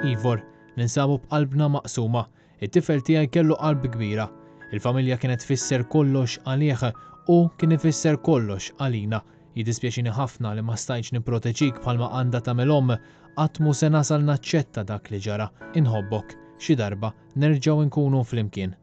Ivor, ninsabu b'qalbna maqsuma. It-tifel tiegħi kellu qalb kbira. Il-familja kienet tfisser kollox għalih u kien ifisser kollox għalina. Jiddispjaċini ħafna li ma stajtx nipproteġik bħalma għandha tagħmel omm, qatt mu se nasal naċċetta dak li ġara. Inħobbok, xi darba nerġgħu nkunu flimkien.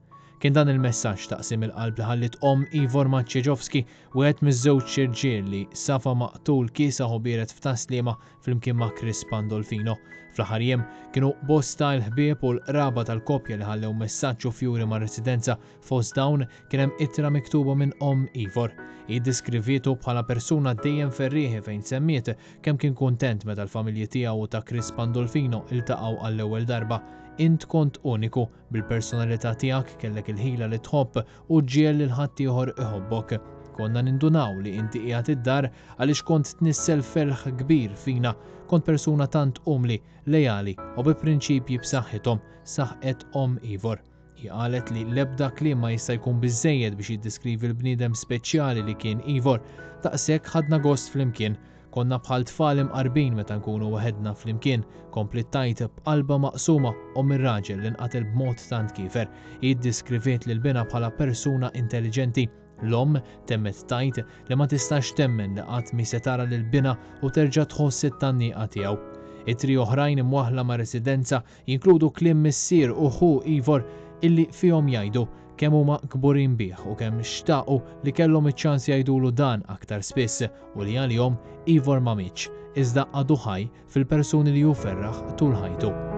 Kien dan il-messaġġ taqsim il-qalb li ħallit Ivor Maciejowski, wieħed miż-żewġ irġiel li safa maqtul kiesaħ u bieret f'taslima flimkien ma' Chris Pandolfino. Fl-aħħar jiem kienu bosta l-ħbieb u l-qraba tal-koppja li ħallew messaġġ u fjuri mar-residenza fost dawn kien hemm ittra miktuba minn Ivor. Jiddiskrivietu bħala persuna dejjem ferrieħi fejn semmiet kemm kien kuntent meta l-familji tiegħu u ta' Chris Pandolfino iltaqgħu għall-ewwel darba. Int kont uniku bil-personalità tiegħek, kellek il-ħila li tħobb u ġiel li ħadd ieħor iħobbok. Konna nindunaw li inti qiegħed id-dar għaliex kont tnissel ferħ kbir fina, kont persuna tant umli, lejali u bi prinċipji b'saħħithom, saħqet Ivor. Hi qalet li l-ebda kliem ma jista' jkun biżżejjed biex jiddeskrivi l-bniedem speċjali li kien Ivor. Daqshekk ħadna gost flimkien. Konna bħal tfal imqarbin meta nkunu waħedna flimkien, kompli tajt b'qalba maqsuma ir-raġel li nqatel b'mod tant kiefer. Jiddeskriviet lil bina bħala persuna intelligenti. L-omm temmet tajt li ma tistax temmen li qatt mi se tara lil bina u terġa' tħoss it-tannieqa tiegħu. It-tri oħrajn imwaħla ma' residenza jinkludu kliem missier u ħu Ivor illi fihom jgħidu kemm huma kburin bih u kemm xtaqu li kellhom iċ-ċans jgħidulu dan aktar spiss u li għalihom Ivor ma mitx, iżda għadu ħaj fil-persuni li hu ferraħ tul ħajtu.